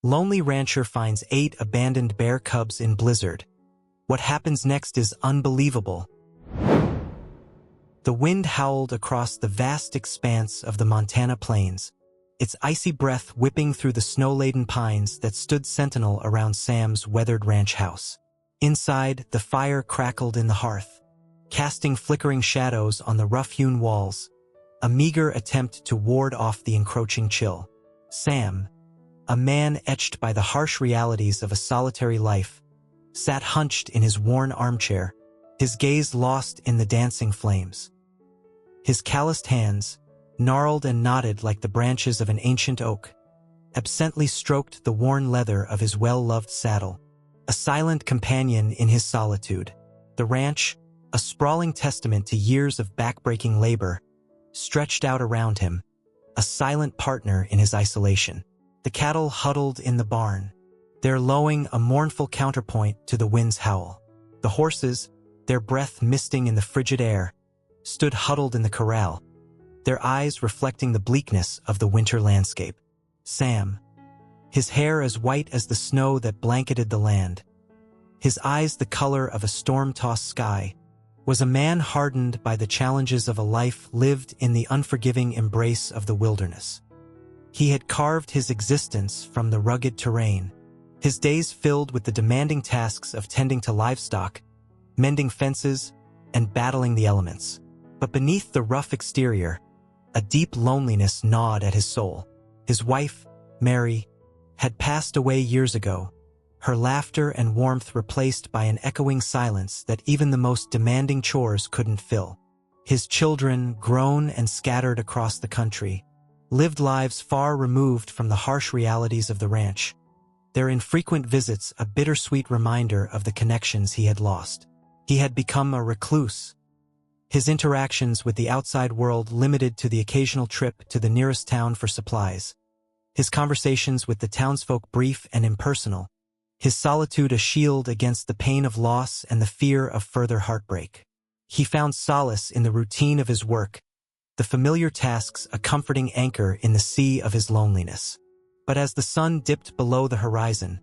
Lonely rancher finds 8 abandoned bear cubs in blizzard. What happens next is unbelievable. The wind howled across the vast expanse of the Montana plains, its icy breath whipping through the snow-laden pines that stood sentinel around Sam's weathered ranch house. Inside, the fire crackled in the hearth, casting flickering shadows on the rough-hewn walls, a meager attempt to ward off the encroaching chill. Sam, a man etched by the harsh realities of a solitary life, sat hunched in his worn armchair, his gaze lost in the dancing flames. His calloused hands, gnarled and knotted like the branches of an ancient oak, absently stroked the worn leather of his well-loved saddle, a silent companion in his solitude. The ranch, a sprawling testament to years of backbreaking labor, stretched out around him, a silent partner in his isolation. The cattle huddled in the barn, their lowing a mournful counterpoint to the wind's howl. The horses, their breath misting in the frigid air, stood huddled in the corral, their eyes reflecting the bleakness of the winter landscape. Sam, his hair as white as the snow that blanketed the land, his eyes the color of a storm-tossed sky, was a man hardened by the challenges of a life lived in the unforgiving embrace of the wilderness. He had carved his existence from the rugged terrain, his days filled with the demanding tasks of tending to livestock, mending fences, and battling the elements. But beneath the rough exterior, a deep loneliness gnawed at his soul. His wife, Mary, had passed away years ago, her laughter and warmth replaced by an echoing silence that even the most demanding chores couldn't fill. His children, grown and scattered across the country, lived lives far removed from the harsh realities of the ranch, their infrequent visits a bittersweet reminder of the connections he had lost. He had become a recluse, his interactions with the outside world limited to the occasional trip to the nearest town for supplies, his conversations with the townsfolk brief and impersonal, his solitude a shield against the pain of loss and the fear of further heartbreak. He found solace in the routine of his work, the familiar tasks a comforting anchor in the sea of his loneliness. But as the sun dipped below the horizon,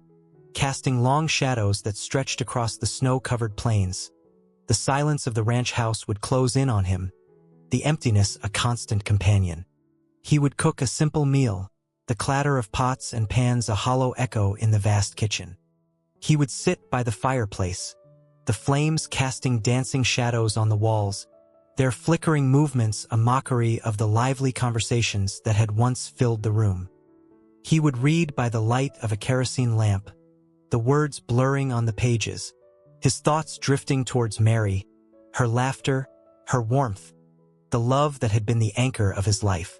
casting long shadows that stretched across the snow-covered plains, the silence of the ranch house would close in on him, the emptiness a constant companion. He would cook a simple meal, the clatter of pots and pans a hollow echo in the vast kitchen. He would sit by the fireplace, the flames casting dancing shadows on the walls, their flickering movements a mockery of the lively conversations that had once filled the room. He would read by the light of a kerosene lamp, the words blurring on the pages, his thoughts drifting towards Mary, her laughter, her warmth, the love that had been the anchor of his life.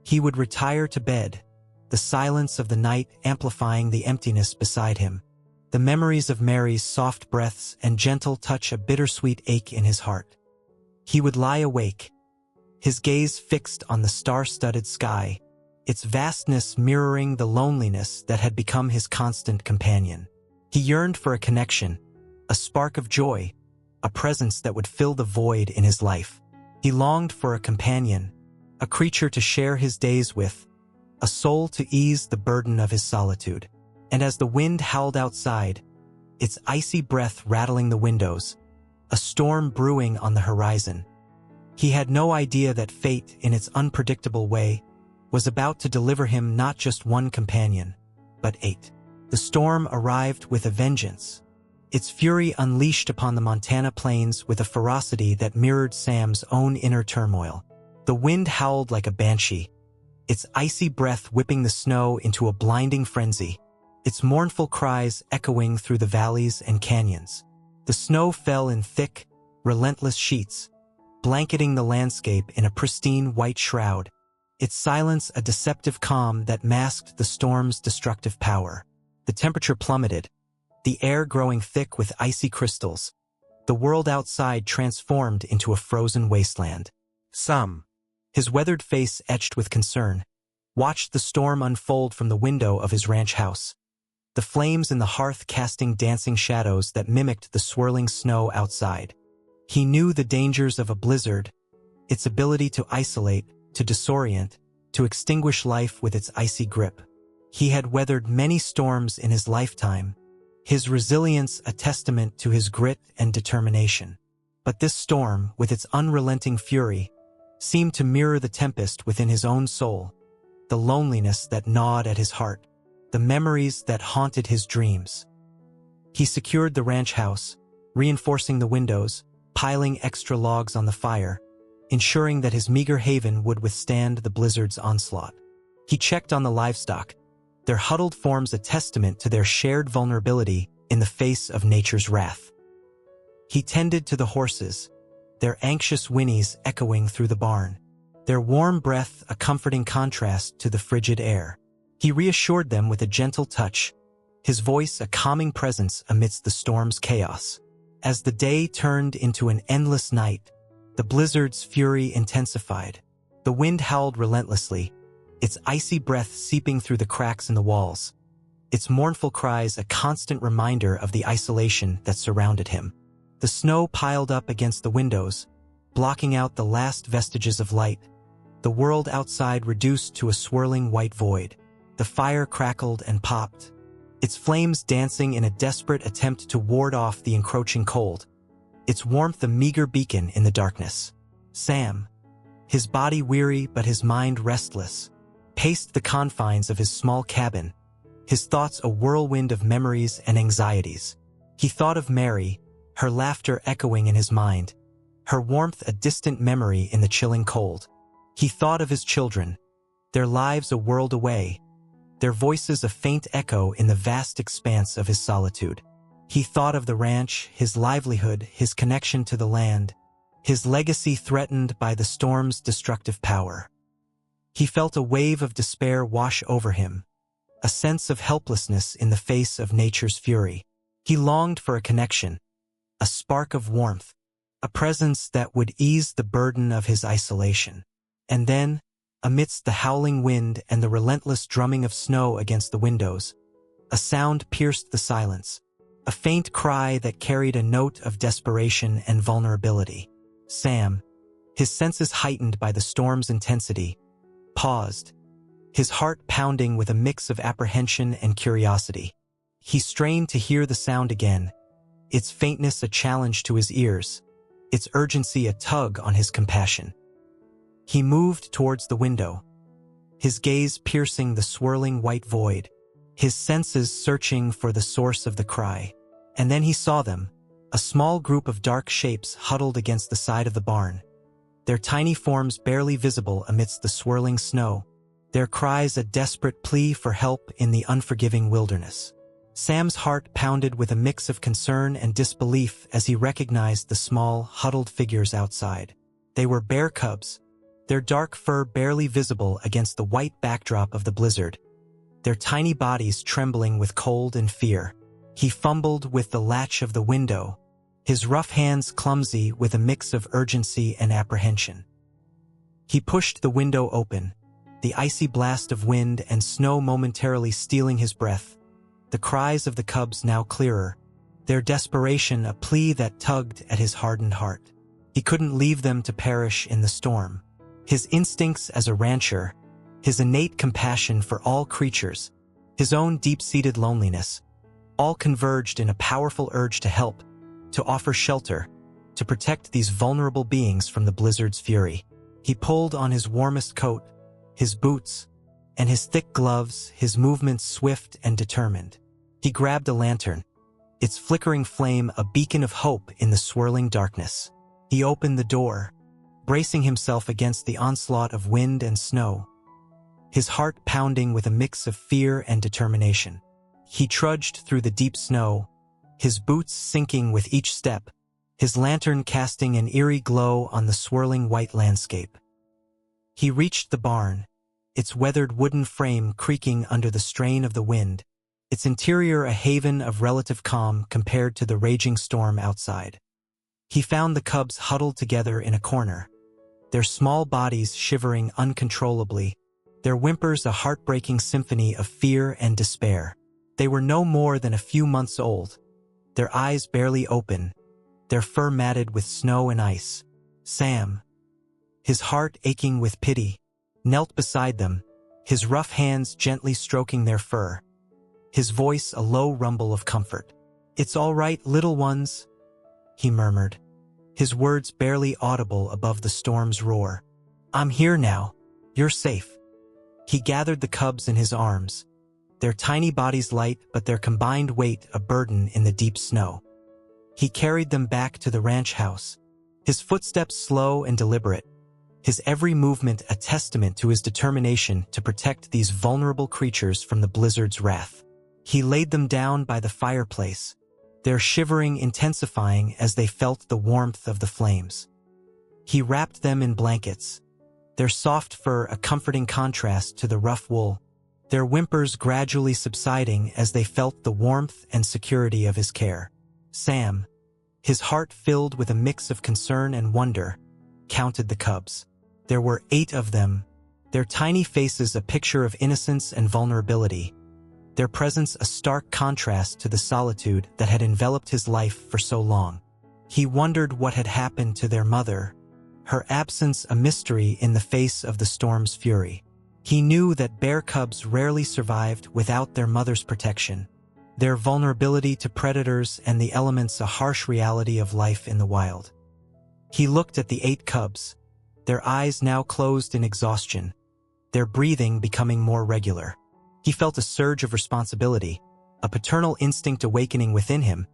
He would retire to bed, the silence of the night amplifying the emptiness beside him, the memories of Mary's soft breaths and gentle touch a bittersweet ache in his heart. He would lie awake, his gaze fixed on the star-studded sky, its vastness mirroring the loneliness that had become his constant companion. He yearned for a connection, a spark of joy, a presence that would fill the void in his life. He longed for a companion, a creature to share his days with, a soul to ease the burden of his solitude. And as the wind howled outside, its icy breath rattling the windows, a storm brewing on the horizon, he had no idea that fate, in its unpredictable way, was about to deliver him not just one companion, but 8. The storm arrived with a vengeance, its fury unleashed upon the Montana plains with a ferocity that mirrored Sam's own inner turmoil. The wind howled like a banshee, its icy breath whipping the snow into a blinding frenzy, its mournful cries echoing through the valleys and canyons. The snow fell in thick, relentless sheets, blanketing the landscape in a pristine white shroud, its silence a deceptive calm that masked the storm's destructive power. The temperature plummeted, the air growing thick with icy crystals, the world outside transformed into a frozen wasteland. Sam, his weathered face etched with concern, watched the storm unfold from the window of his ranch house, the flames in the hearth casting dancing shadows that mimicked the swirling snow outside. He knew the dangers of a blizzard, its ability to isolate, to disorient, to extinguish life with its icy grip. He had weathered many storms in his lifetime, his resilience a testament to his grit and determination. But this storm, with its unrelenting fury, seemed to mirror the tempest within his own soul, the loneliness that gnawed at his heart, the memories that haunted his dreams. He secured the ranch house, reinforcing the windows, piling extra logs on the fire, ensuring that his meager haven would withstand the blizzard's onslaught. He checked on the livestock, their huddled forms a testament to their shared vulnerability in the face of nature's wrath. He tended to the horses, their anxious whinnies echoing through the barn, their warm breath a comforting contrast to the frigid air. He reassured them with a gentle touch, his voice a calming presence amidst the storm's chaos. As the day turned into an endless night, the blizzard's fury intensified. The wind howled relentlessly, its icy breath seeping through the cracks in the walls, its mournful cries a constant reminder of the isolation that surrounded him. The snow piled up against the windows, blocking out the last vestiges of light, the world outside reduced to a swirling white void. The fire crackled and popped, its flames dancing in a desperate attempt to ward off the encroaching cold, its warmth a meager beacon in the darkness. Sam, his body weary but his mind restless, paced the confines of his small cabin, his thoughts a whirlwind of memories and anxieties. He thought of Mary, her laughter echoing in his mind, her warmth a distant memory in the chilling cold. He thought of his children, their lives a world away, their voices a faint echo in the vast expanse of his solitude. He thought of the ranch, his livelihood, his connection to the land, his legacy threatened by the storm's destructive power. He felt a wave of despair wash over him, a sense of helplessness in the face of nature's fury. He longed for a connection, a spark of warmth, a presence that would ease the burden of his isolation. And then, amidst the howling wind and the relentless drumming of snow against the windows, a sound pierced the silence, a faint cry that carried a note of desperation and vulnerability. Sam, his senses heightened by the storm's intensity, paused, his heart pounding with a mix of apprehension and curiosity. He strained to hear the sound again, its faintness a challenge to his ears, its urgency a tug on his compassion. He moved towards the window, his gaze piercing the swirling white void, his senses searching for the source of the cry. And then he saw them, a small group of dark shapes huddled against the side of the barn, their tiny forms barely visible amidst the swirling snow, their cries a desperate plea for help in the unforgiving wilderness. Sam's heart pounded with a mix of concern and disbelief as he recognized the small, huddled figures outside. They were bear cubs, their dark fur barely visible against the white backdrop of the blizzard, their tiny bodies trembling with cold and fear. He fumbled with the latch of the window, his rough hands clumsy with a mix of urgency and apprehension. He pushed the window open, the icy blast of wind and snow momentarily stealing his breath, the cries of the cubs now clearer, their desperation a plea that tugged at his hardened heart. He couldn't leave them to perish in the storm. His instincts as a rancher, his innate compassion for all creatures, his own deep-seated loneliness, all converged in a powerful urge to help, to offer shelter, to protect these vulnerable beings from the blizzard's fury. He pulled on his warmest coat, his boots, and his thick gloves, his movements swift and determined. He grabbed a lantern, its flickering flame a beacon of hope in the swirling darkness. He opened the door, bracing himself against the onslaught of wind and snow, his heart pounding with a mix of fear and determination. He trudged through the deep snow, his boots sinking with each step, his lantern casting an eerie glow on the swirling white landscape. He reached the barn, its weathered wooden frame creaking under the strain of the wind, its interior a haven of relative calm compared to the raging storm outside. He found the cubs huddled together in a corner, their small bodies shivering uncontrollably, their whimpers a heartbreaking symphony of fear and despair. They were no more than a few months old, their eyes barely open, their fur matted with snow and ice. Sam, his heart aching with pity, knelt beside them, his rough hands gently stroking their fur, his voice a low rumble of comfort. "It's all right, little ones," he murmured, his words barely audible above the storm's roar. "I'm here now. You're safe." He gathered the cubs in his arms, their tiny bodies light but their combined weight a burden in the deep snow. He carried them back to the ranch house, his footsteps slow and deliberate, his every movement a testament to his determination to protect these vulnerable creatures from the blizzard's wrath. He laid them down by the fireplace, their shivering intensifying as they felt the warmth of the flames. He wrapped them in blankets, their soft fur a comforting contrast to the rough wool, their whimpers gradually subsiding as they felt the warmth and security of his care. Sam, his heart filled with a mix of concern and wonder, counted the cubs. There were 8 of them, their tiny faces a picture of innocence and vulnerability, their presence a stark contrast to the solitude that had enveloped his life for so long. He wondered what had happened to their mother, her absence a mystery in the face of the storm's fury. He knew that bear cubs rarely survived without their mother's protection, their vulnerability to predators and the elements a harsh reality of life in the wild. He looked at the 8 cubs, their eyes now closed in exhaustion, their breathing becoming more regular. He felt a surge of responsibility, a paternal instinct awakening within him,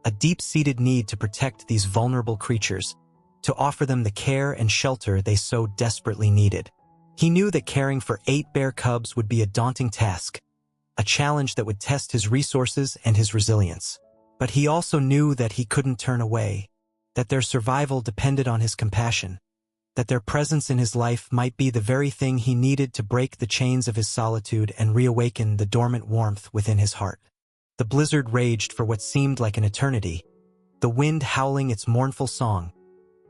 a deep-seated need to protect these vulnerable creatures, to offer them the care and shelter they so desperately needed. He knew that caring for 8 bear cubs would be a daunting task, a challenge that would test his resources and his resilience. But he also knew that he couldn't turn away, that their survival depended on his compassion, that their presence in his life might be the very thing he needed to break the chains of his solitude and reawaken the dormant warmth within his heart. The blizzard raged for what seemed like an eternity, the wind howling its mournful song,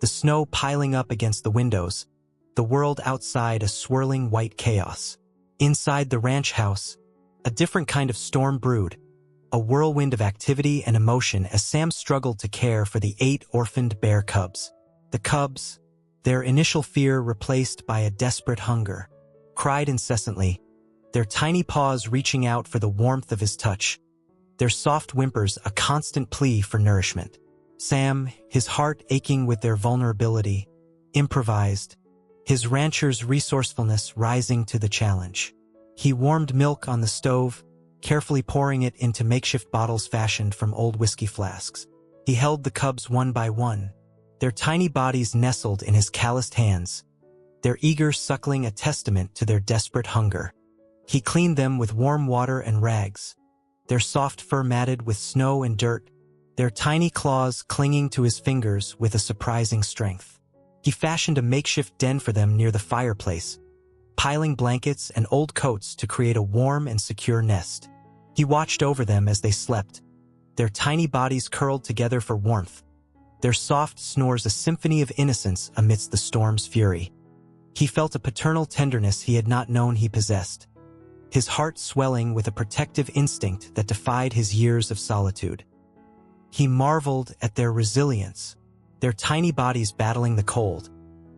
the snow piling up against the windows, the world outside a swirling white chaos. Inside the ranch house, a different kind of storm brewed, a whirlwind of activity and emotion as Sam struggled to care for the 8 orphaned bear cubs. The cubs, their initial fear replaced by a desperate hunger, cried incessantly, their tiny paws reaching out for the warmth of his touch, their soft whimpers a constant plea for nourishment. Sam, his heart aching with their vulnerability, improvised, his rancher's resourcefulness rising to the challenge. He warmed milk on the stove, carefully pouring it into makeshift bottles fashioned from old whiskey flasks. He held the cubs one by one, their tiny bodies nestled in his calloused hands, their eager suckling a testament to their desperate hunger. He cleaned them with warm water and rags, their soft fur matted with snow and dirt, their tiny claws clinging to his fingers with a surprising strength. He fashioned a makeshift den for them near the fireplace, piling blankets and old coats to create a warm and secure nest. He watched over them as they slept, their tiny bodies curled together for warmth, their soft snores a symphony of innocence amidst the storm's fury. He felt a paternal tenderness he had not known he possessed, his heart swelling with a protective instinct that defied his years of solitude. He marveled at their resilience, their tiny bodies battling the cold,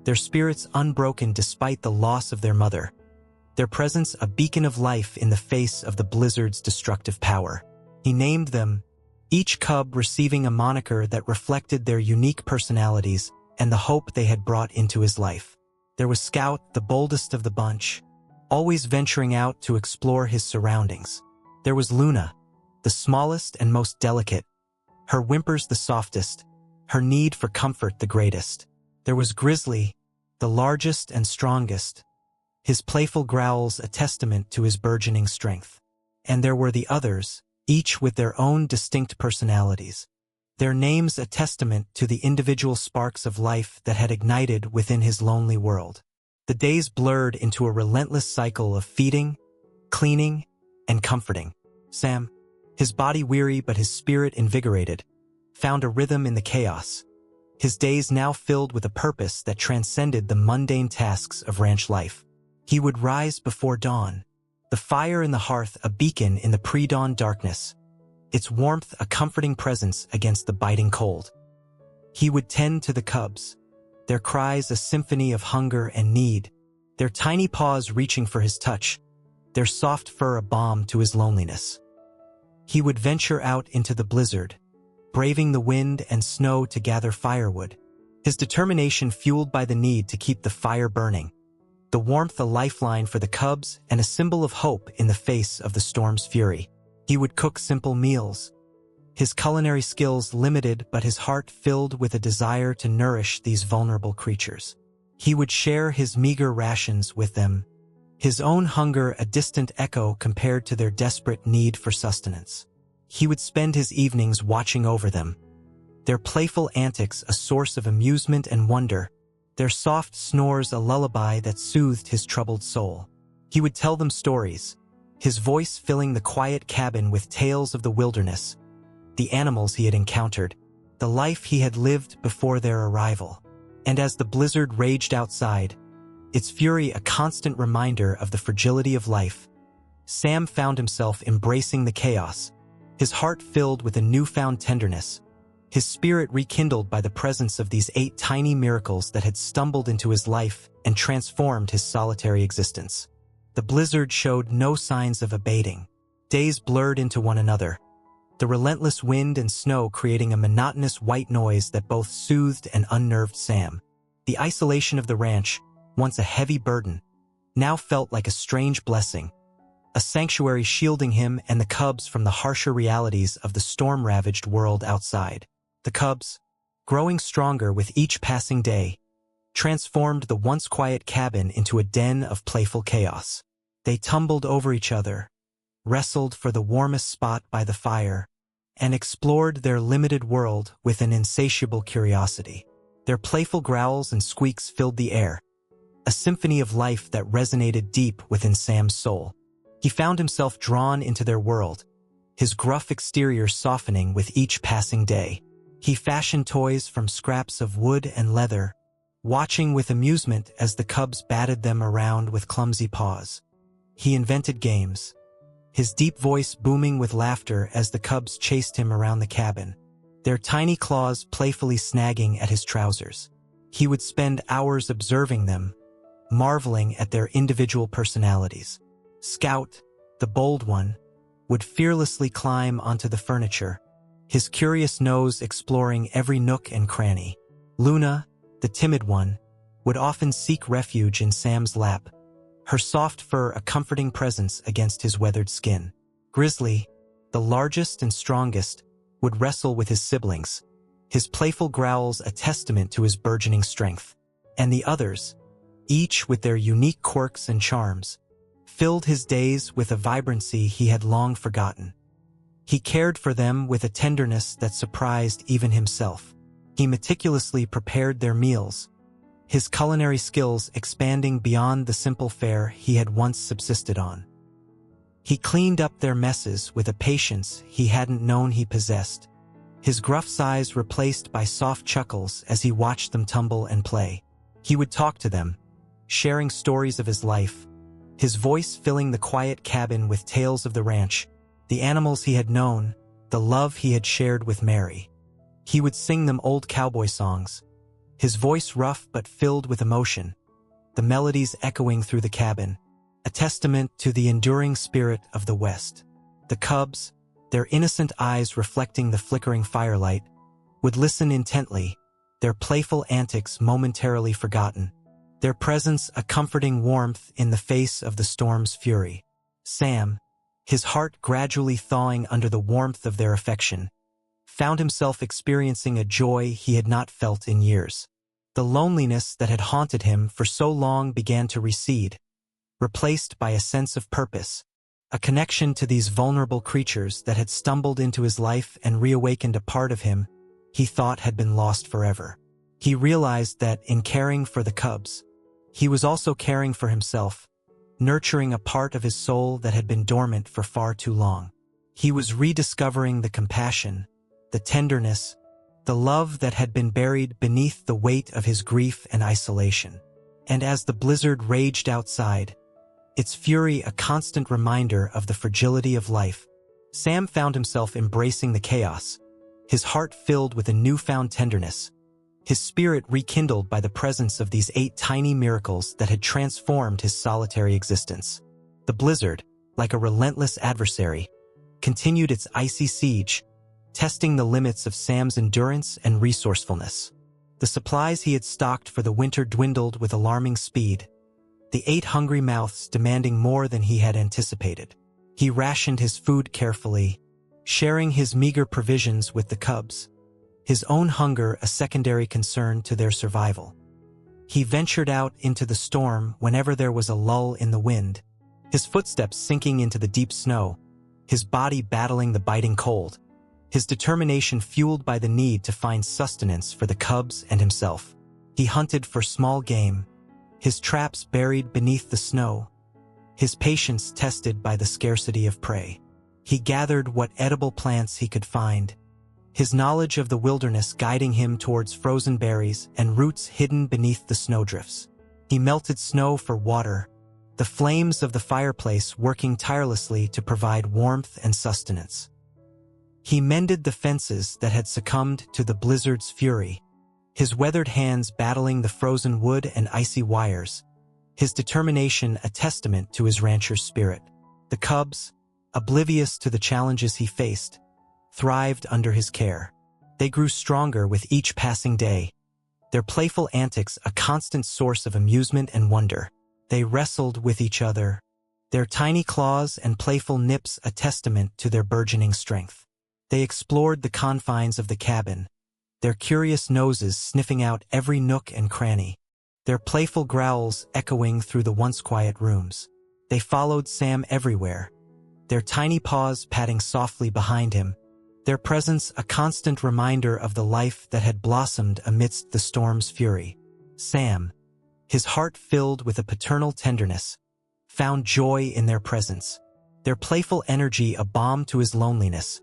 their spirits unbroken despite the loss of their mother, their presence a beacon of life in the face of the blizzard's destructive power. He named them, each cub receiving a moniker that reflected their unique personalities and the hope they had brought into his life. There was Scout, the boldest of the bunch, always venturing out to explore his surroundings. There was Luna, the smallest and most delicate, her whimpers the softest, her need for comfort the greatest. There was Grizzly, the largest and strongest, his playful growls a testament to his burgeoning strength. And there were the others, each with their own distinct personalities, their names a testament to the individual sparks of life that had ignited within his lonely world. The days blurred into a relentless cycle of feeding, cleaning, and comforting. Sam, his body weary but his spirit invigorated, found a rhythm in the chaos, his days now filled with a purpose that transcended the mundane tasks of ranch life. He would rise before dawn, the fire in the hearth a beacon in the pre-dawn darkness, its warmth a comforting presence against the biting cold. He would tend to the cubs, their cries a symphony of hunger and need, their tiny paws reaching for his touch, their soft fur a balm to his loneliness. He would venture out into the blizzard, braving the wind and snow to gather firewood, his determination fueled by the need to keep the fire burning, the warmth a lifeline for the cubs and a symbol of hope in the face of the storm's fury. He would cook simple meals, his culinary skills limited but his heart filled with a desire to nourish these vulnerable creatures. He would share his meager rations with them, his own hunger a distant echo compared to their desperate need for sustenance. He would spend his evenings watching over them, their playful antics a source of amusement and wonder, their soft snores a lullaby that soothed his troubled soul. He would tell them stories, his voice filling the quiet cabin with tales of the wilderness, the animals he had encountered, the life he had lived before their arrival. And as the blizzard raged outside, its fury a constant reminder of the fragility of life, Sam found himself embracing the chaos, his heart filled with a newfound tenderness, his spirit rekindled by the presence of these 8 tiny miracles that had stumbled into his life and transformed his solitary existence. The blizzard showed no signs of abating. Days blurred into one another, the relentless wind and snow creating a monotonous white noise that both soothed and unnerved Sam. The isolation of the ranch, once a heavy burden, now felt like a strange blessing, a sanctuary shielding him and the cubs from the harsher realities of the storm-ravaged world outside. The cubs, growing stronger with each passing day, transformed the once quiet cabin into a den of playful chaos. They tumbled over each other, wrestled for the warmest spot by the fire, and explored their limited world with an insatiable curiosity. Their playful growls and squeaks filled the air, a symphony of life that resonated deep within Sam's soul. He found himself drawn into their world, his gruff exterior softening with each passing day. He fashioned toys from scraps of wood and leather, watching with amusement as the cubs batted them around with clumsy paws. He invented games, his deep voice booming with laughter as the cubs chased him around the cabin, their tiny claws playfully snagging at his trousers. He would spend hours observing them, marveling at their individual personalities. Scout, the bold one, would fearlessly climb onto the furniture, his curious nose exploring every nook and cranny. Luna, the timid one, would often seek refuge in Sam's lap, her soft fur a comforting presence against his weathered skin. Grizzly, the largest and strongest, would wrestle with his siblings, his playful growls a testament to his burgeoning strength. And the others, each with their unique quirks and charms, filled his days with a vibrancy he had long forgotten. He cared for them with a tenderness that surprised even himself. He meticulously prepared their meals, his culinary skills expanding beyond the simple fare he had once subsisted on. He cleaned up their messes with a patience he hadn't known he possessed, his gruff sighs replaced by soft chuckles as he watched them tumble and play. He would talk to them, sharing stories of his life, his voice filling the quiet cabin with tales of the ranch, the animals he had known, the love he had shared with Mary. He would sing them old cowboy songs, his voice rough but filled with emotion, the melodies echoing through the cabin, a testament to the enduring spirit of the West. The cubs, their innocent eyes reflecting the flickering firelight, would listen intently, their playful antics momentarily forgotten, their presence a comforting warmth in the face of the storm's fury. Sam, his heart gradually thawing under the warmth of their affection, found himself experiencing a joy he had not felt in years. The loneliness that had haunted him for so long began to recede, replaced by a sense of purpose, a connection to these vulnerable creatures that had stumbled into his life and reawakened a part of him he thought had been lost forever. He realized that in caring for the cubs, he was also caring for himself, nurturing a part of his soul that had been dormant for far too long. He was rediscovering the compassion, the tenderness, the love that had been buried beneath the weight of his grief and isolation. And as the blizzard raged outside, its fury a constant reminder of the fragility of life, Sam found himself embracing the chaos, his heart filled with a newfound tenderness, his spirit rekindled by the presence of these 8 tiny miracles that had transformed his solitary existence. The blizzard, like a relentless adversary, continued its icy siege, testing the limits of Sam's endurance and resourcefulness. The supplies he had stocked for the winter dwindled with alarming speed, the 8 hungry mouths demanding more than he had anticipated. He rationed his food carefully, sharing his meager provisions with the cubs, his own hunger a secondary concern to their survival. He ventured out into the storm whenever there was a lull in the wind, his footsteps sinking into the deep snow, his body battling the biting cold, his determination fueled by the need to find sustenance for the cubs and himself. He hunted for small game, his traps buried beneath the snow, his patience tested by the scarcity of prey. He gathered what edible plants he could find, his knowledge of the wilderness guiding him towards frozen berries and roots hidden beneath the snowdrifts. He melted snow for water, the flames of the fireplace working tirelessly to provide warmth and sustenance. He mended the fences that had succumbed to the blizzard's fury, his weathered hands battling the frozen wood and icy wires, his determination a testament to his rancher's spirit. The cubs, oblivious to the challenges he faced, thrived under his care. They grew stronger with each passing day, their playful antics a constant source of amusement and wonder. They wrestled with each other, their tiny claws and playful nips a testament to their burgeoning strength. They explored the confines of the cabin, their curious noses sniffing out every nook and cranny, their playful growls echoing through the once quiet rooms. They followed Sam everywhere, their tiny paws patting softly behind him, their presence a constant reminder of the life that had blossomed amidst the storm's fury. Sam, his heart filled with a paternal tenderness, found joy in their presence, their playful energy a balm to his loneliness,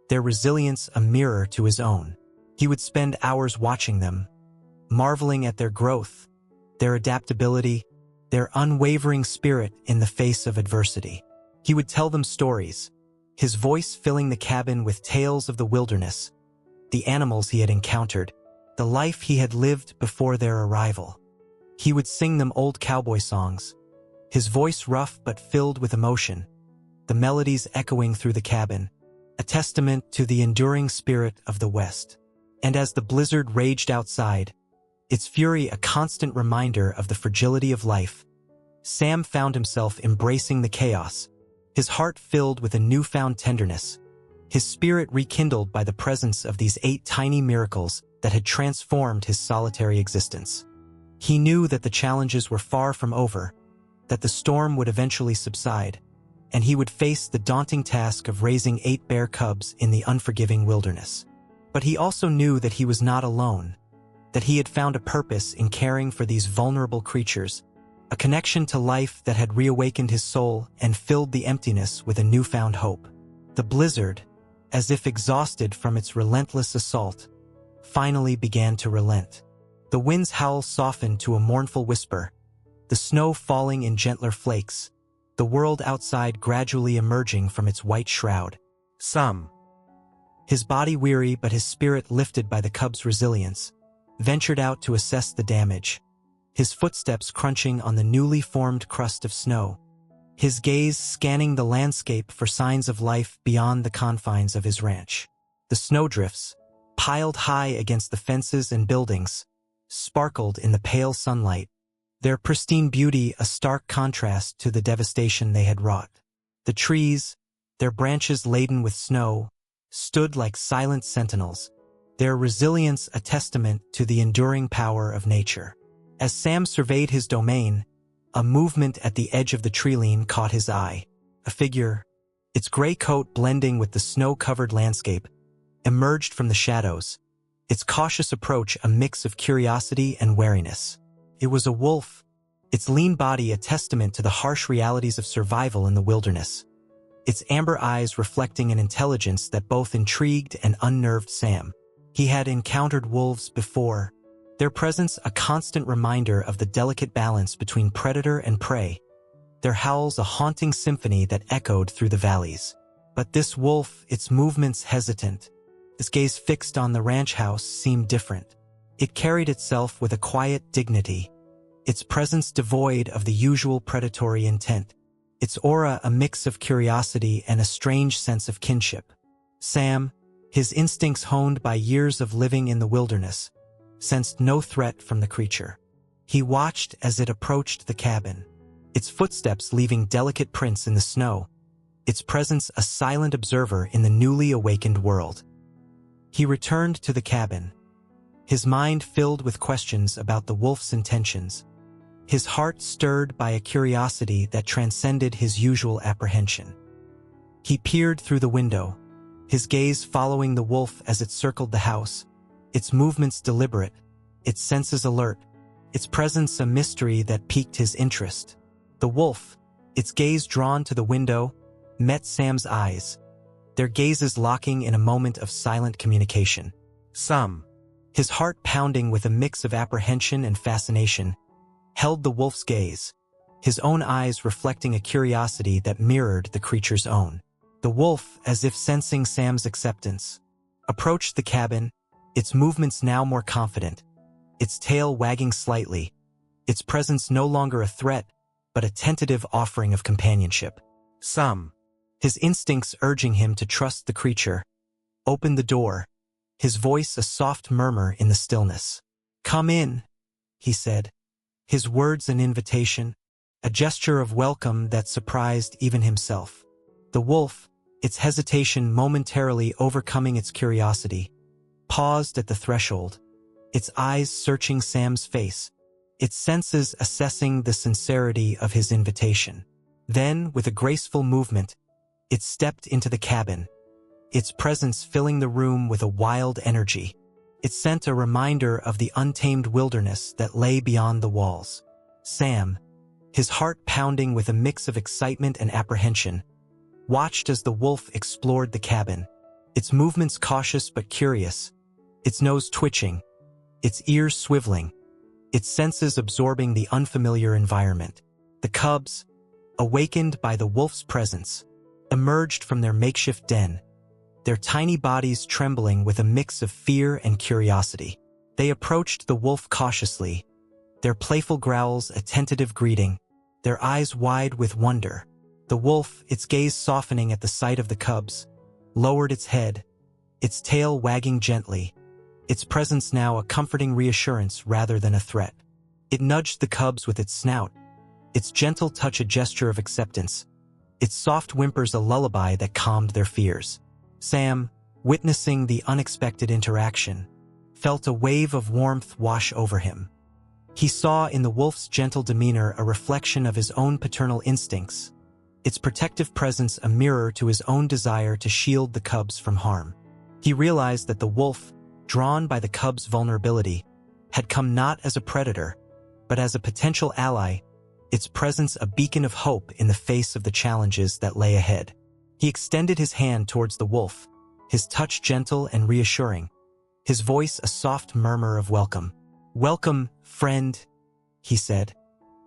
their resilience a mirror to his own. He would spend hours watching them, marveling at their growth, their adaptability, their unwavering spirit in the face of adversity. He would tell them stories, his voice filling the cabin with tales of the wilderness, the animals he had encountered, the life he had lived before their arrival. He would sing them old cowboy songs, his voice rough but filled with emotion, the melodies echoing through the cabin, a testament to the enduring spirit of the West. And as the blizzard raged outside, its fury a constant reminder of the fragility of life, Sam found himself embracing the chaos, his heart filled with a newfound tenderness, his spirit rekindled by the presence of these 8 tiny miracles that had transformed his solitary existence. He knew that the challenges were far from over, that the storm would eventually subside, and he would face the daunting task of raising 8 bear cubs in the unforgiving wilderness. But he also knew that he was not alone, that he had found a purpose in caring for these vulnerable creatures, a connection to life that had reawakened his soul and filled the emptiness with a newfound hope. The blizzard, as if exhausted from its relentless assault, finally began to relent. The wind's howl softened to a mournful whisper, the snow falling in gentler flakes, the world outside gradually emerging from its white shroud. His body weary but his spirit lifted by the cub's resilience, ventured out to assess the damage, his footsteps crunching on the newly formed crust of snow, his gaze scanning the landscape for signs of life beyond the confines of his ranch. The snowdrifts, piled high against the fences and buildings, sparkled in the pale sunlight, their pristine beauty a stark contrast to the devastation they had wrought. The trees, their branches laden with snow, stood like silent sentinels, their resilience a testament to the enduring power of nature. As Sam surveyed his domain, a movement at the edge of the treeline caught his eye. A figure, its gray coat blending with the snow-covered landscape, emerged from the shadows, its cautious approach a mix of curiosity and wariness. It was a wolf, its lean body a testament to the harsh realities of survival in the wilderness, its amber eyes reflecting an intelligence that both intrigued and unnerved Sam. He had encountered wolves before, their presence a constant reminder of the delicate balance between predator and prey, their howls a haunting symphony that echoed through the valleys. But this wolf, its movements hesitant, its gaze fixed on the ranch house, seemed different. It carried itself with a quiet dignity, its presence devoid of the usual predatory intent, its aura a mix of curiosity and a strange sense of kinship. Sam, his instincts honed by years of living in the wilderness, sensed no threat from the creature. He watched as it approached the cabin, its footsteps leaving delicate prints in the snow, its presence a silent observer in the newly awakened world. He returned to the cabin, his mind filled with questions about the wolf's intentions, his heart stirred by a curiosity that transcended his usual apprehension. He peered through the window, his gaze following the wolf as it circled the house, its movements deliberate, its senses alert, its presence a mystery that piqued his interest. The wolf, its gaze drawn to the window, met Sam's eyes, their gazes locking in a moment of silent communication. His heart pounding with a mix of apprehension and fascination, held the wolf's gaze, his own eyes reflecting a curiosity that mirrored the creature's own. The wolf, as if sensing Sam's acceptance, approached the cabin, its movements now more confident, its tail wagging slightly, its presence no longer a threat, but a tentative offering of companionship. His instincts urging him to trust the creature, opened the door, his voice a soft murmur in the stillness. "Come in," he said, his words an invitation, a gesture of welcome that surprised even himself. The wolf, its hesitation momentarily overcoming its curiosity, paused at the threshold, its eyes searching Sam's face, its senses assessing the sincerity of his invitation. Then, with a graceful movement, it stepped into the cabin, its presence filling the room with a wild energy. It sent a reminder of the untamed wilderness that lay beyond the walls. Sam, his heart pounding with a mix of excitement and apprehension, watched as the wolf explored the cabin, its movements cautious but curious, its nose twitching, its ears swiveling, its senses absorbing the unfamiliar environment. The cubs, awakened by the wolf's presence, emerged from their makeshift den, their tiny bodies trembling with a mix of fear and curiosity. They approached the wolf cautiously, their playful growls a tentative greeting, their eyes wide with wonder. The wolf, its gaze softening at the sight of the cubs, lowered its head, its tail wagging gently, its presence now a comforting reassurance rather than a threat. It nudged the cubs with its snout, its gentle touch a gesture of acceptance, its soft whimpers a lullaby that calmed their fears. Sam, witnessing the unexpected interaction, felt a wave of warmth wash over him. He saw in the wolf's gentle demeanor a reflection of his own paternal instincts, its protective presence a mirror to his own desire to shield the cubs from harm. He realized that the wolf, drawn by the cubs' vulnerability, had come not as a predator, but as a potential ally, its presence a beacon of hope in the face of the challenges that lay ahead. He extended his hand towards the wolf, his touch gentle and reassuring, his voice a soft murmur of welcome. "Welcome, friend," he said,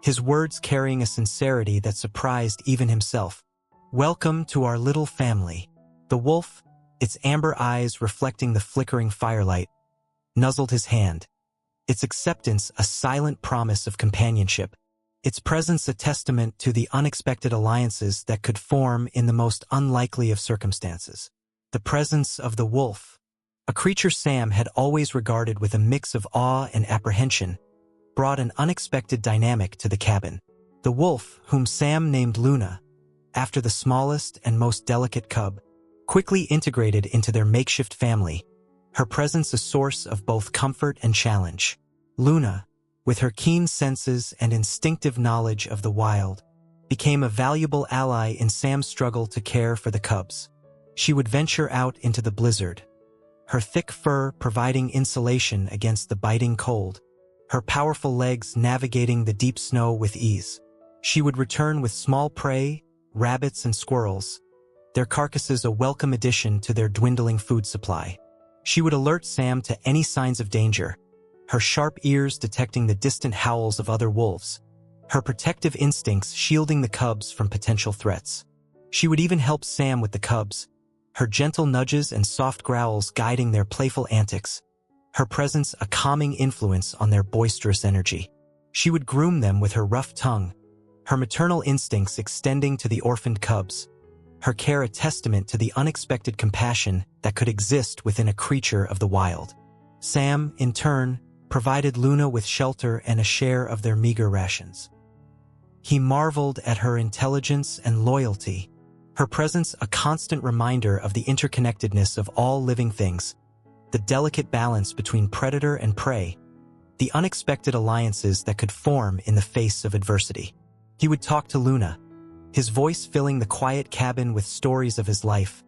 his words carrying a sincerity that surprised even himself. "Welcome to our little family." The wolf, its amber eyes reflecting the flickering firelight, nuzzled his hand, its acceptance a silent promise of companionship, its presence a testament to the unexpected alliances that could form in the most unlikely of circumstances. The presence of the wolf, a creature Sam had always regarded with a mix of awe and apprehension, brought an unexpected dynamic to the cabin. The wolf, whom Sam named Luna, after the smallest and most delicate cub, quickly integrated into their makeshift family, her presence a source of both comfort and challenge. Luna, with her keen senses and instinctive knowledge of the wild, became a valuable ally in Sam's struggle to care for the cubs. She would venture out into the blizzard, her thick fur providing insulation against the biting cold, her powerful legs navigating the deep snow with ease. She would return with small prey, rabbits and squirrels, their carcasses a welcome addition to their dwindling food supply. She would alert Sam to any signs of danger, her sharp ears detecting the distant howls of other wolves, her protective instincts shielding the cubs from potential threats. She would even help Sam with the cubs, her gentle nudges and soft growls guiding their playful antics, her presence a calming influence on their boisterous energy. She would groom them with her rough tongue, her maternal instincts extending to the orphaned cubs, her care a testament to the unexpected compassion that could exist within a creature of the wild. Sam, in turn, provided Luna with shelter and a share of their meager rations. He marveled at her intelligence and loyalty, her presence a constant reminder of the interconnectedness of all living things, the delicate balance between predator and prey, the unexpected alliances that could form in the face of adversity. He would talk to Luna, his voice filling the quiet cabin with stories of his life,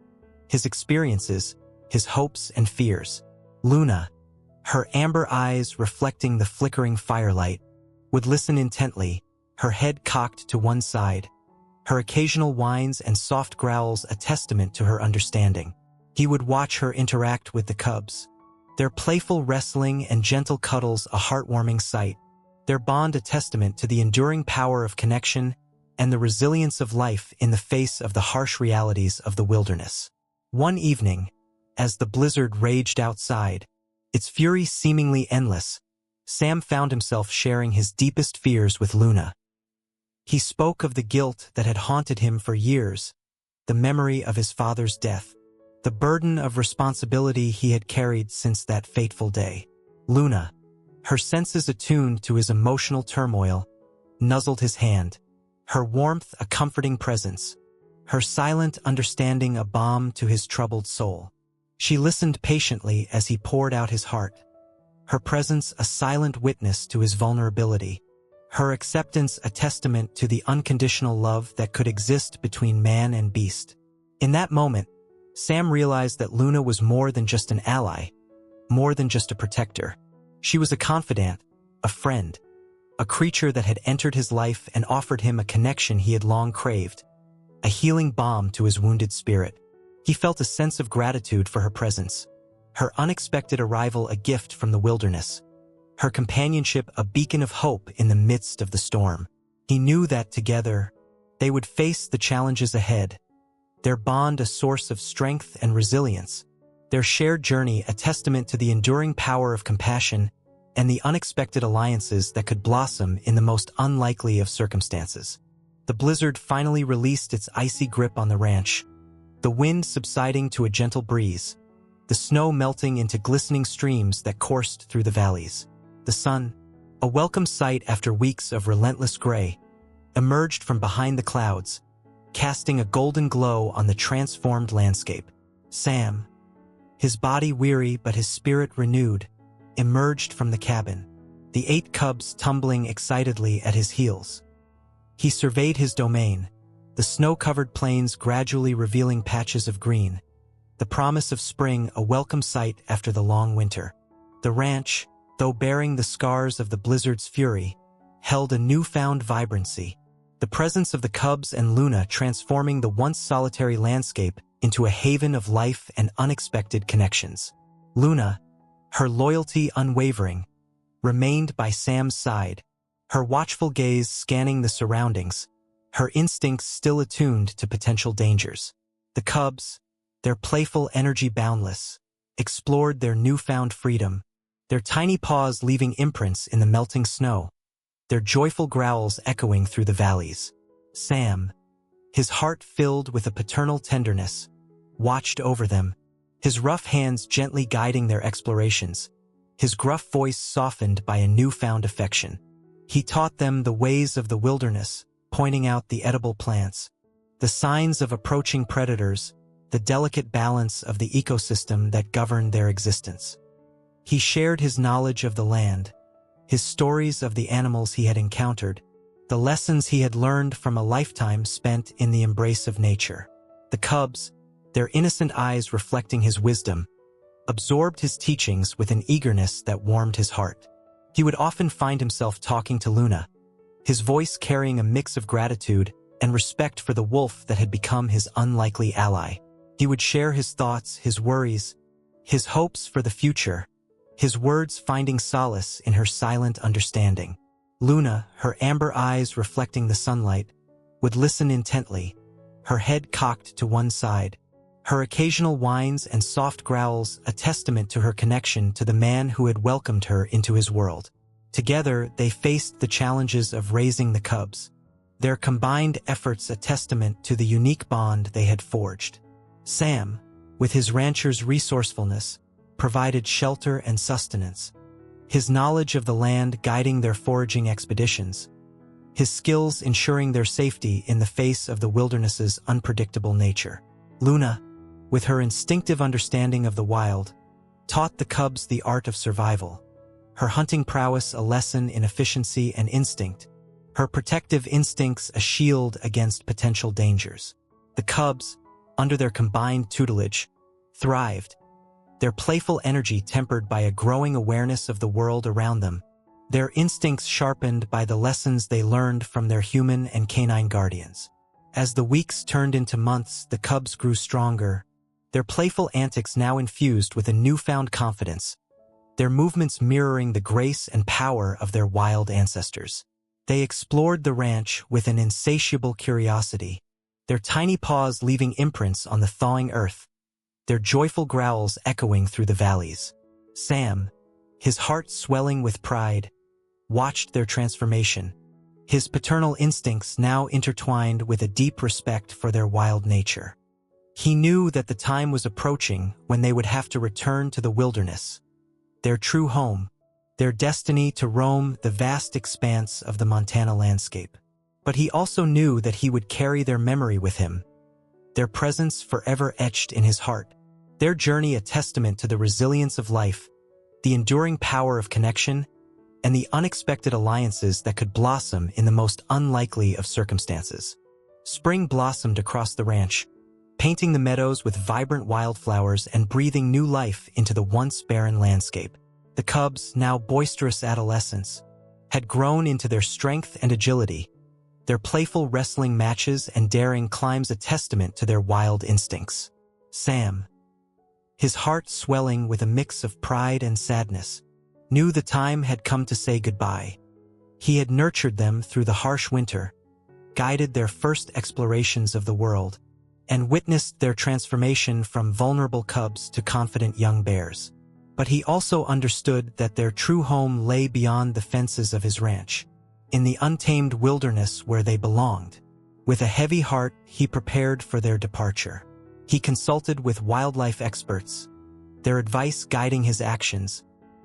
his experiences, his hopes and fears. Luna, her amber eyes reflecting the flickering firelight, would listen intently, her head cocked to one side, her occasional whines and soft growls a testament to her understanding. He would watch her interact with the cubs, their playful wrestling and gentle cuddles a heartwarming sight, their bond a testament to the enduring power of connection and the resilience of life in the face of the harsh realities of the wilderness. One evening, as the blizzard raged outside, its fury seemingly endless, Sam found himself sharing his deepest fears with Luna. He spoke of the guilt that had haunted him for years, the memory of his father's death, the burden of responsibility he had carried since that fateful day. Luna, her senses attuned to his emotional turmoil, nuzzled his hand, her warmth a comforting presence, her silent understanding a balm to his troubled soul. She listened patiently as he poured out his heart, her presence a silent witness to his vulnerability, her acceptance a testament to the unconditional love that could exist between man and beast. In that moment, Sam realized that Luna was more than just an ally, more than just a protector. She was a confidant, a friend, a creature that had entered his life and offered him a connection he had long craved, a healing balm to his wounded spirit. He felt a sense of gratitude for her presence, her unexpected arrival a gift from the wilderness, her companionship a beacon of hope in the midst of the storm. He knew that together, they would face the challenges ahead, their bond a source of strength and resilience, their shared journey a testament to the enduring power of compassion and the unexpected alliances that could blossom in the most unlikely of circumstances. The blizzard finally released its icy grip on the ranch, the wind subsiding to a gentle breeze, the snow melting into glistening streams that coursed through the valleys. The sun, a welcome sight after weeks of relentless gray, emerged from behind the clouds, casting a golden glow on the transformed landscape. Sam, his body weary but his spirit renewed, emerged from the cabin, the 8 cubs tumbling excitedly at his heels. He surveyed his domain, the snow-covered plains gradually revealing patches of green, the promise of spring a welcome sight after the long winter. The ranch, though bearing the scars of the blizzard's fury, held a newfound vibrancy, the presence of the cubs and Luna transforming the once solitary landscape into a haven of life and unexpected connections. Luna, her loyalty unwavering, remained by Sam's side, her watchful gaze scanning the surroundings, her instincts still attuned to potential dangers. The cubs, their playful energy boundless, explored their newfound freedom, their tiny paws leaving imprints in the melting snow, their joyful growls echoing through the valleys. Sam, his heart filled with a paternal tenderness, watched over them, his rough hands gently guiding their explorations, his gruff voice softened by a newfound affection. He taught them the ways of the wilderness, pointing out the edible plants, the signs of approaching predators, the delicate balance of the ecosystem that governed their existence. He shared his knowledge of the land, his stories of the animals he had encountered, the lessons he had learned from a lifetime spent in the embrace of nature. The cubs, their innocent eyes reflecting his wisdom, absorbed his teachings with an eagerness that warmed his heart. He would often find himself talking to Luna, his voice carrying a mix of gratitude and respect for the wolf that had become his unlikely ally. He would share his thoughts, his worries, his hopes for the future, his words finding solace in her silent understanding. Luna, her amber eyes reflecting the sunlight, would listen intently, her head cocked to one side, her occasional whines and soft growls a testament to her connection to the man who had welcomed her into his world. Together, they faced the challenges of raising the cubs, their combined efforts a testament to the unique bond they had forged. Sam, with his rancher's resourcefulness, provided shelter and sustenance, his knowledge of the land guiding their foraging expeditions, his skills ensuring their safety in the face of the wilderness's unpredictable nature. Luna, with her instinctive understanding of the wild, taught the cubs the art of survival, her hunting prowess a lesson in efficiency and instinct, her protective instincts a shield against potential dangers. The cubs, under their combined tutelage, thrived, their playful energy tempered by a growing awareness of the world around them, their instincts sharpened by the lessons they learned from their human and canine guardians. As the weeks turned into months, the cubs grew stronger, their playful antics now infused with a newfound confidence, their movements mirroring the grace and power of their wild ancestors. They explored the ranch with an insatiable curiosity, their tiny paws leaving imprints on the thawing earth, their joyful growls echoing through the valleys. Sam, his heart swelling with pride, watched their transformation, his paternal instincts now intertwined with a deep respect for their wild nature. He knew that the time was approaching when they would have to return to the wilderness, their true home, their destiny to roam the vast expanse of the Montana landscape. But he also knew that he would carry their memory with him, their presence forever etched in his heart, their journey a testament to the resilience of life, the enduring power of connection, and the unexpected alliances that could blossom in the most unlikely of circumstances. Spring blossomed across the ranch, painting the meadows with vibrant wildflowers and breathing new life into the once barren landscape. The cubs, now boisterous adolescents, had grown into their strength and agility, their playful wrestling matches and daring climbs a testament to their wild instincts. Sam, his heart swelling with a mix of pride and sadness, knew the time had come to say goodbye. He had nurtured them through the harsh winter, guided their first explorations of the world, and witnessed their transformation from vulnerable cubs to confident young bears. But he also understood that their true home lay beyond the fences of his ranch, in the untamed wilderness where they belonged. With a heavy heart, he prepared for their departure. He consulted with wildlife experts, their advice guiding his actions,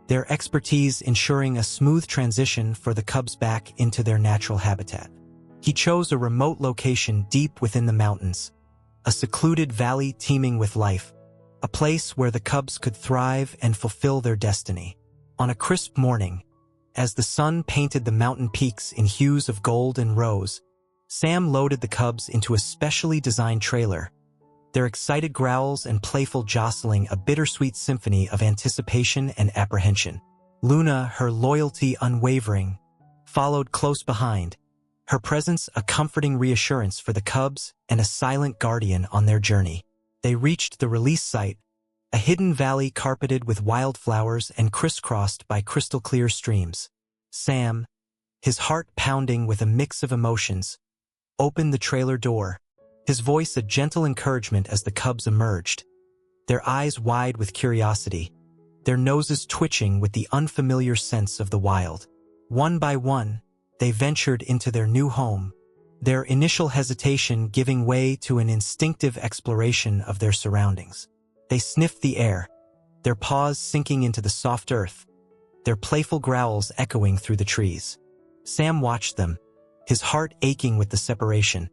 their expertise ensuring a smooth transition for the cubs back into their natural habitat. He chose a remote location deep within the mountains, a secluded valley teeming with life, a place where the cubs could thrive and fulfill their destiny. On a crisp morning, as the sun painted the mountain peaks in hues of gold and rose, Sam loaded the cubs into a specially designed trailer, their excited growls and playful jostling a bittersweet symphony of anticipation and apprehension. Luna, her loyalty unwavering, followed close behind, her presence a comforting reassurance for the cubs and a silent guardian on their journey. They reached the release site, a hidden valley carpeted with wildflowers and crisscrossed by crystal-clear streams. Sam, his heart pounding with a mix of emotions, opened the trailer door, his voice a gentle encouragement as the cubs emerged, their eyes wide with curiosity, their noses twitching with the unfamiliar sense of the wild. One by one, they ventured into their new home, their initial hesitation giving way to an instinctive exploration of their surroundings. They sniffed the air, their paws sinking into the soft earth, their playful growls echoing through the trees. Sam watched them, his heart aching with the separation,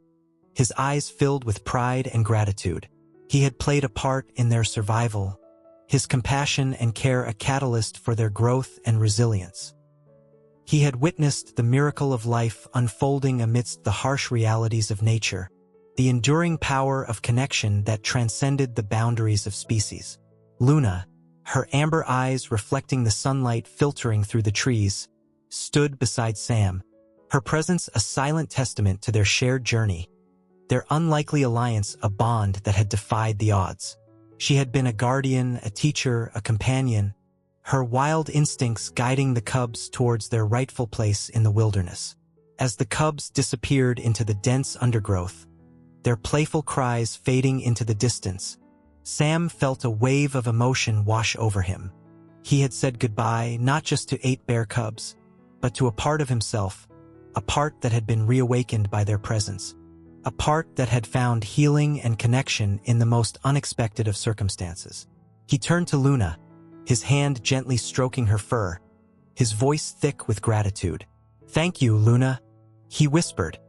his eyes filled with pride and gratitude. He had played a part in their survival, his compassion and care a catalyst for their growth and resilience. He had witnessed the miracle of life unfolding amidst the harsh realities of nature, the enduring power of connection that transcended the boundaries of species. Luna, her amber eyes reflecting the sunlight filtering through the trees, stood beside Sam, her presence a silent testament to their shared journey, their unlikely alliance a bond that had defied the odds. She had been a guardian, a teacher, a companion, her wild instincts guiding the cubs towards their rightful place in the wilderness. As the cubs disappeared into the dense undergrowth, their playful cries fading into the distance, Sam felt a wave of emotion wash over him. He had said goodbye not just to 8 bear cubs, but to a part of himself, a part that had been reawakened by their presence, a part that had found healing and connection in the most unexpected of circumstances. He turned to Luna, his hand gently stroking her fur, his voice thick with gratitude. "Thank you, Luna," he whispered,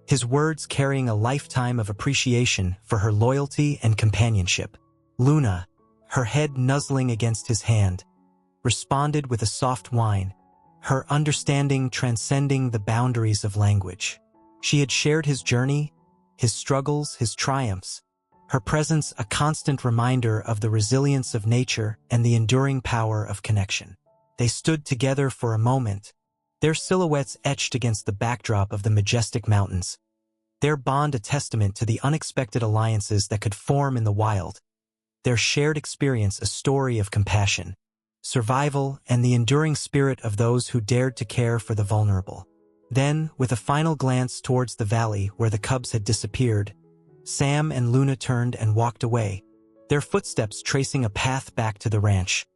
his words carrying a lifetime of appreciation for her loyalty and companionship. Luna, her head nuzzling against his hand, responded with a soft whine, her understanding transcending the boundaries of language. She had shared his journey, his struggles, his triumphs, her presence a constant reminder of the resilience of nature and the enduring power of connection. They stood together for a moment, their silhouettes etched against the backdrop of the majestic mountains, their bond a testament to the unexpected alliances that could form in the wild, their shared experience a story of compassion, survival, and the enduring spirit of those who dared to care for the vulnerable. Then, with a final glance towards the valley where the cubs had disappeared, Sam and Luna turned and walked away, their footsteps tracing a path back to the ranch,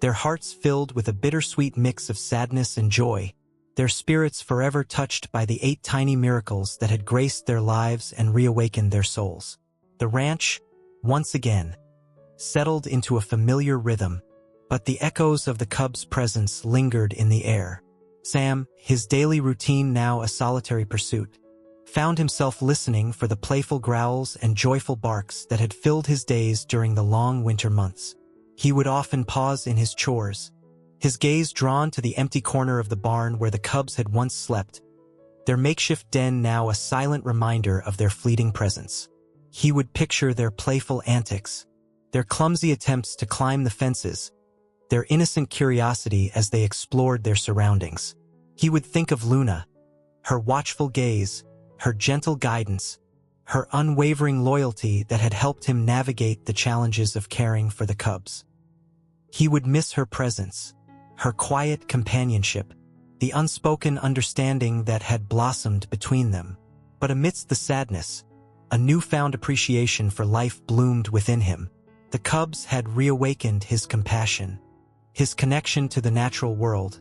their hearts filled with a bittersweet mix of sadness and joy, their spirits forever touched by the 8 tiny miracles that had graced their lives and reawakened their souls. The ranch, once again, settled into a familiar rhythm, but the echoes of the cubs' presence lingered in the air. Sam, his daily routine now a solitary pursuit, found himself listening for the playful growls and joyful barks that had filled his days during the long winter months. He would often pause in his chores, his gaze drawn to the empty corner of the barn where the cubs had once slept, their makeshift den now a silent reminder of their fleeting presence. He would picture their playful antics, their clumsy attempts to climb the fences, their innocent curiosity as they explored their surroundings. He would think of Luna, her watchful gaze, her gentle guidance, her unwavering loyalty that had helped him navigate the challenges of caring for the cubs. He would miss her presence, her quiet companionship, the unspoken understanding that had blossomed between them. But amidst the sadness, a newfound appreciation for life bloomed within him. The cubs had reawakened his compassion, his connection to the natural world,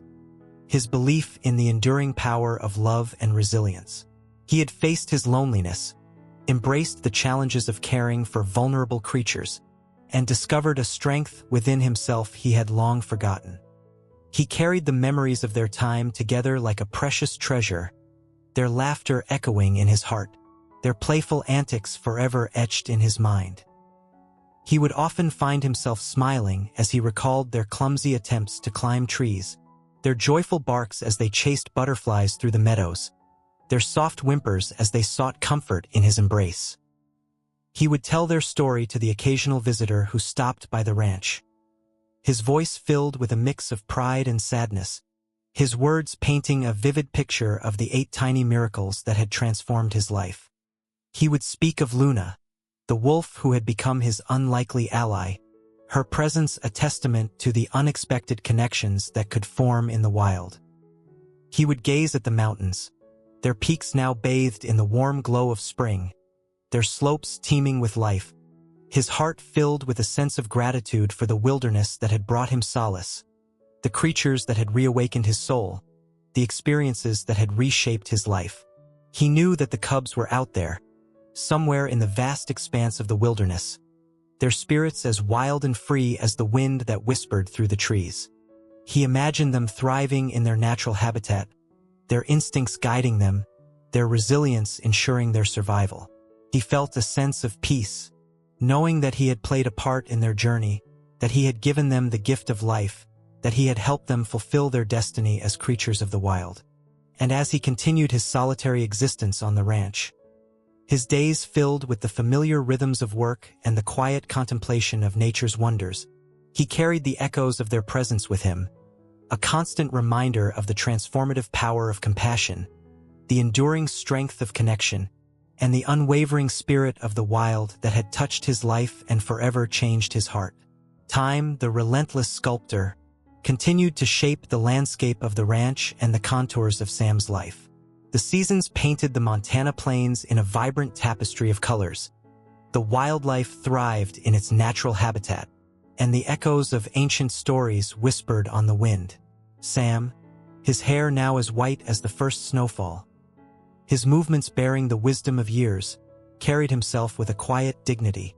his belief in the enduring power of love and resilience. He had faced his loneliness, embraced the challenges of caring for vulnerable creatures, and discovered a strength within himself he had long forgotten. He carried the memories of their time together like a precious treasure, their laughter echoing in his heart, their playful antics forever etched in his mind. He would often find himself smiling as he recalled their clumsy attempts to climb trees, their joyful barks as they chased butterflies through the meadows, their soft whimpers as they sought comfort in his embrace. He would tell their story to the occasional visitor who stopped by the ranch, his voice filled with a mix of pride and sadness, his words painting a vivid picture of the 8 tiny miracles that had transformed his life. He would speak of Luna, the wolf who had become his unlikely ally, her presence a testament to the unexpected connections that could form in the wild. He would gaze at the mountains, their peaks now bathed in the warm glow of spring, their slopes teeming with life, his heart filled with a sense of gratitude for the wilderness that had brought him solace, the creatures that had reawakened his soul, the experiences that had reshaped his life. He knew that the cubs were out there, somewhere in the vast expanse of the wilderness, their spirits as wild and free as the wind that whispered through the trees. He imagined them thriving in their natural habitat, their instincts guiding them, their resilience ensuring their survival. He felt a sense of peace, knowing that he had played a part in their journey, that he had given them the gift of life, that he had helped them fulfill their destiny as creatures of the wild. And as he continued his solitary existence on the ranch, his days filled with the familiar rhythms of work and the quiet contemplation of nature's wonders, he carried the echoes of their presence with him, a constant reminder of the transformative power of compassion, the enduring strength of connection, and the unwavering spirit of the wild that had touched his life and forever changed his heart. Time, the relentless sculptor, continued to shape the landscape of the ranch and the contours of Sam's life. The seasons painted the Montana plains in a vibrant tapestry of colors. The wildlife thrived in its natural habitat, and the echoes of ancient stories whispered on the wind. Sam, his hair now as white as the first snowfall, his movements bearing the wisdom of years, carried himself with a quiet dignity.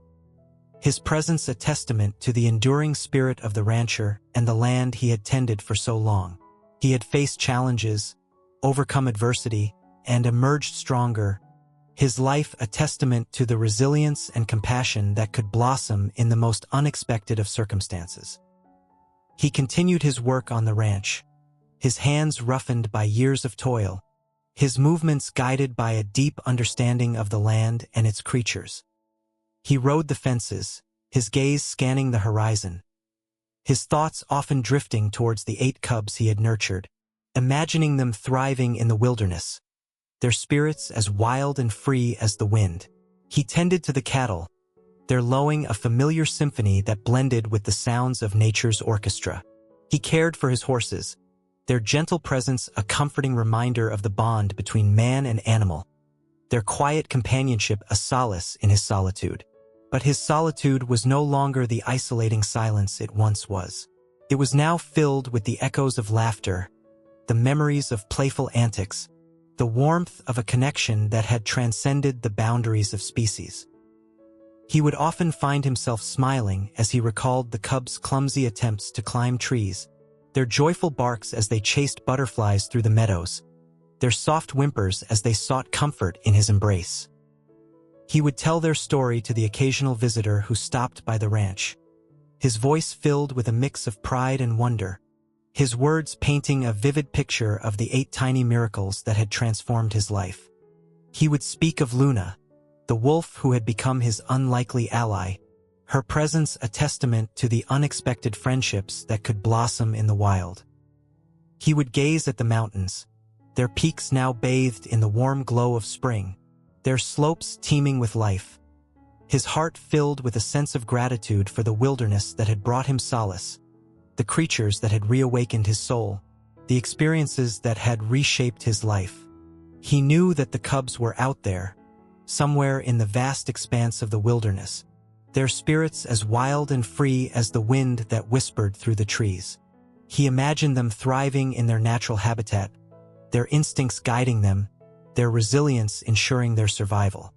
His presence a testament to the enduring spirit of the rancher and the land he had tended for so long. He had faced challenges, overcome adversity, and emerged stronger, his life a testament to the resilience and compassion that could blossom in the most unexpected of circumstances. He continued his work on the ranch, his hands roughened by years of toil, his movements guided by a deep understanding of the land and its creatures. He rode the fences, his gaze scanning the horizon, his thoughts often drifting towards the 8 cubs he had nurtured, imagining them thriving in the wilderness, their spirits as wild and free as the wind. He tended to the cattle, their lowing a familiar symphony that blended with the sounds of nature's orchestra. He cared for his horses, their gentle presence a comforting reminder of the bond between man and animal, their quiet companionship a solace in his solitude. But his solitude was no longer the isolating silence it once was. It was now filled with the echoes of laughter, the memories of playful antics, the warmth of a connection that had transcended the boundaries of species. He would often find himself smiling as he recalled the cubs' clumsy attempts to climb trees, their joyful barks as they chased butterflies through the meadows, their soft whimpers as they sought comfort in his embrace. He would tell their story to the occasional visitor who stopped by the ranch, his voice filled with a mix of pride and wonder, his words painting a vivid picture of the 8 tiny miracles that had transformed his life. He would speak of Luna, the wolf who had become his unlikely ally, her presence a testament to the unexpected friendships that could blossom in the wild. He would gaze at the mountains, their peaks now bathed in the warm glow of spring, their slopes teeming with life, his heart filled with a sense of gratitude for the wilderness that had brought him solace, the creatures that had reawakened his soul, the experiences that had reshaped his life. He knew that the cubs were out there, somewhere in the vast expanse of the wilderness, their spirits as wild and free as the wind that whispered through the trees. He imagined them thriving in their natural habitat, their instincts guiding them, their resilience ensuring their survival.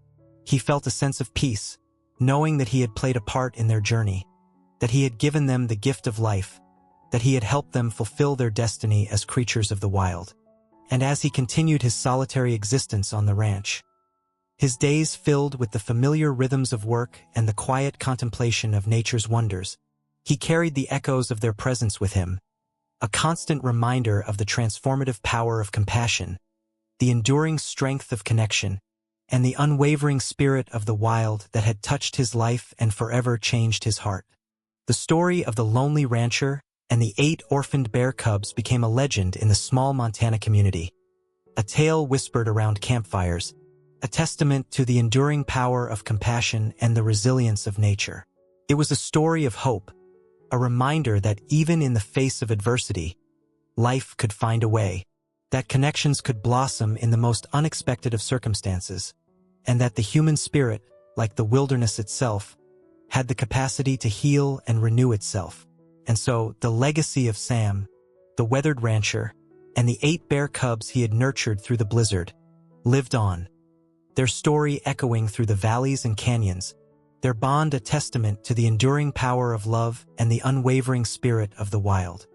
He felt a sense of peace, knowing that he had played a part in their journey, that he had given them the gift of life, that he had helped them fulfill their destiny as creatures of the wild. And as he continued his solitary existence on the ranch, his days filled with the familiar rhythms of work and the quiet contemplation of nature's wonders, he carried the echoes of their presence with him, a constant reminder of the transformative power of compassion, the enduring strength of connection, and the unwavering spirit of the wild that had touched his life and forever changed his heart. The story of the lonely rancher and the 8 orphaned bear cubs became a legend in the small Montana community, a tale whispered around campfires, a testament to the enduring power of compassion and the resilience of nature. It was a story of hope, a reminder that even in the face of adversity, life could find a way, that connections could blossom in the most unexpected of circumstances, and that the human spirit, like the wilderness itself, had the capacity to heal and renew itself. And so, the legacy of Sam, the weathered rancher, and the 8 bear cubs he had nurtured through the blizzard, lived on, their story echoing through the valleys and canyons, their bond a testament to the enduring power of love and the unwavering spirit of the wild.